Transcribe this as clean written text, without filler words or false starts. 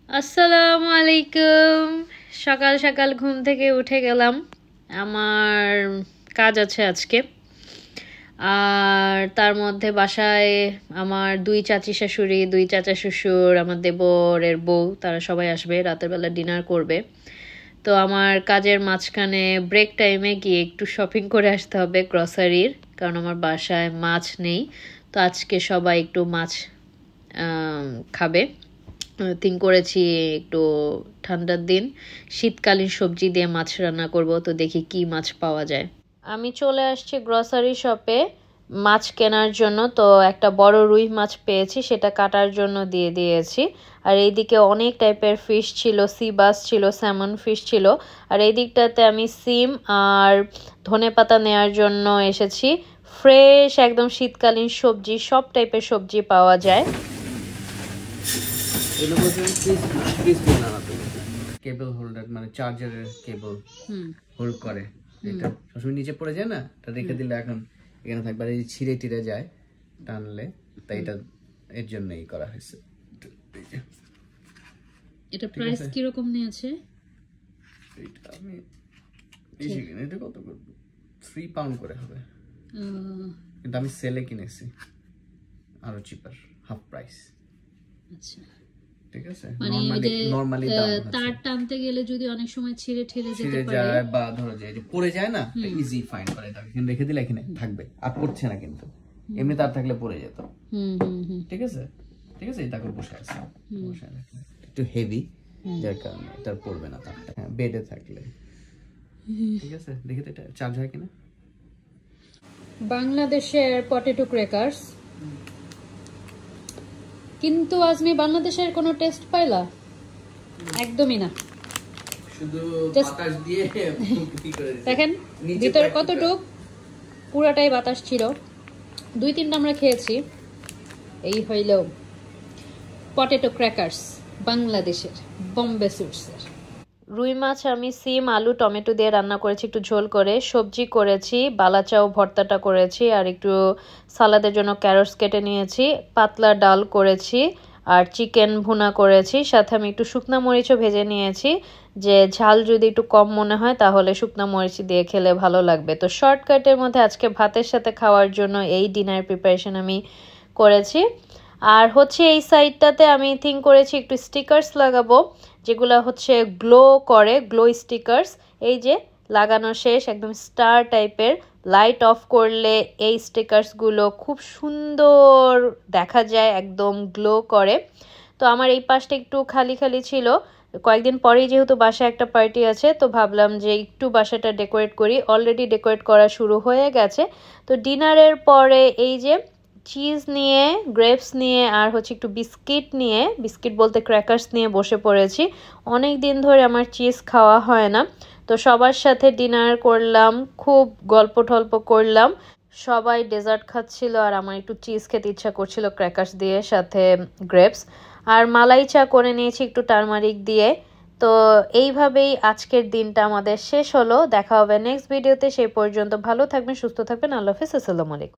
আসসালামু আলাইকুম। সকাল সকাল ঘুম থেকে উঠে গেলাম। আমার কাজ আছে আজকে। আর তার মধ্যে বাসায় আমার দুই চাচি শাশুড়ি, দুই চাচা শ্বশুর, আমার দেবরের বউ, তারা সবাই আসবে, রাতের বেলা ডিনার করবে। তো আমার কাজের মাঝখানে ব্রেক টাইমে গিয়ে একটু শপিং করে আসতে হবে গ্রসারির, কারণ আমার বাসায় মাছ নেই। তো আজকে সবাই একটু মাছ খাবে। থিঙ্ক করেছি একটু ঠান্ডার দিন শীতকালীন সবজি দিয়ে মাছ রান্না করব। তো দেখি কি মাছ পাওয়া যায়। আমি চলে আসছি গ্রসারি শপে মাছ কেনার জন্য। তো একটা বড় রুই মাছ পেয়েছি, সেটা কাটার জন্য দিয়ে দিয়েছি। আর এইদিকে অনেক টাইপের ফিশ ছিল, সি বাস ছিল, স্যামন ফিশ ছিল। আর এই দিকটাতে আমি সিম আর ধনেপাতা নেওয়ার জন্য এসেছি। ফ্রেশ একদম শীতকালীন সবজি, সব টাইপের সবজি পাওয়া যায়। কেবল হোল্ডার মানে চার্জারের কেবল হোল্ড করে, এটা সবসময় নিচে পড়ে যায় না, এটা রেখে দিলে এখন এখানে থাকবে। আর এই ছিঁড়ে টিড়ে যায় টানলে, তাই এটা এর জন্যই করা হয়েছে। এটা প্রাইস কি রকম নিয়েছে? এটা আমি এটা কত করব, 3 পাউন্ড করে হবে। কিন্তু আমি সেলে কিনেছি আরো চিপার, হাফ প্রাইস। আচ্ছা, ঠিক আছে। মানে নরমালি তার টানতে গেলে যদি অনেক সময় ছিঁড়ে যেতে পারে, যায় বা ধরো যায় যে পড়ে যায় না, ইজি ফাইন্ড করে দাও। এখানে রেখে দিলে এখানে থাকবে, আর পড়ছে না। কিন্তু এমনি তার থাকলে পড়ে যেত। ঠিক আছে, ঠিক আছে। এটা করে বসে আছে, একটু হেভি, যার কারণে এটা পড়বে না তারটা। হ্যাঁ, বেডে থাকলে ঠিক আছে। দেখি তো এটা চার্জ হয় কিনা। বাংলাদেশের পটেটো ক্র্যাকারস, কিন্তু আজমি বাংলাদেশের কোনো টেস্ট পাইলা? একদমই না, শুধু বাতাস দিয়ে কি করে দেখেন ভিতরে কতটুক, পুরাটাই বাতাস ছিল। 2-3টা আমরা খেয়েছি। এই হইল পটেটো ক্র্যাকারস, বাংলাদেশের বম্বে সুটসের। রুই মাছ আমি সিম, আলু, টমেটো দিয়ে রান্না করেছি, একটু ঝোল করে। সবজি করেছি, বালাচাও ভর্তাটা করেছি, আর একটু সালাদের জন্য ক্যারটস কেটে নিয়েছি। পাতলা ডাল করেছি, আর চিকেন ভুনা করেছি। সাথে আমি একটু শুকনা মরিচও ভেজে নিয়েছি, যে ঝাল যদি একটু কম মনে হয় তাহলে শুকনা মরিচ দিয়ে খেলে ভালো লাগবে। তো শর্টকাটের মধ্যে আজকে ভাতের সাথে খাওয়ার জন্য এই ডিনার প্রিপারেশন আমি করেছি। আর হচ্ছে এই সাইডটাতে আমি থিঙ্ক করেছি একটু স্টিকার্স লাগাবো, যেগুলো হচ্ছে গ্লো করে, গ্লো স্টিকার্স। এই যে লাগানো শেষ, একদম স্টার টাইপের। লাইট অফ করলে এই স্টিকার্সগুলো খুব সুন্দর দেখা যায়, একদম গ্লো করে। তো আমার এই পাশটা একটু খালি খালি ছিল, কয়েকদিন পরেই যেহেতু বাসায় একটা পার্টি আছে, তো ভাবলাম যে একটু বাসাটা ডেকোরেট করি। অলরেডি ডেকোরেট করা শুরু হয়ে গেছে। তো ডিনারের পরে এই যে চিজ নিয়ে, গ্রেপস নিয়ে, আর হচ্ছে একটু বিস্কিট নিয়ে, বিস্কিট বলতে ক্র্যাকার্স নিয়ে বসে পড়েছি। অনেক দিন ধরে আমার চিজ খাওয়া হয় না। তো সবার সাথে ডিনার করলাম, খুব গল্প টল্প করলাম। সবাই ডেজার্ট খাচ্ছিল, আর আমার একটু চিজ খেতে ইচ্ছা করছিল ক্র্যাকার্স দিয়ে, সাথে গ্রেপস। আর মালাই চা করে নিয়েছি একটু টারমারিক দিয়ে। তো এইভাবেই আজকের দিনটা আমাদের শেষ হলো। দেখা হবে নেক্সট ভিডিওতে। সেই পর্যন্ত ভালো থাকবেন, সুস্থ থাকবেন। আল্লাহ হাফেজ, আসসালামু আলাইকুম।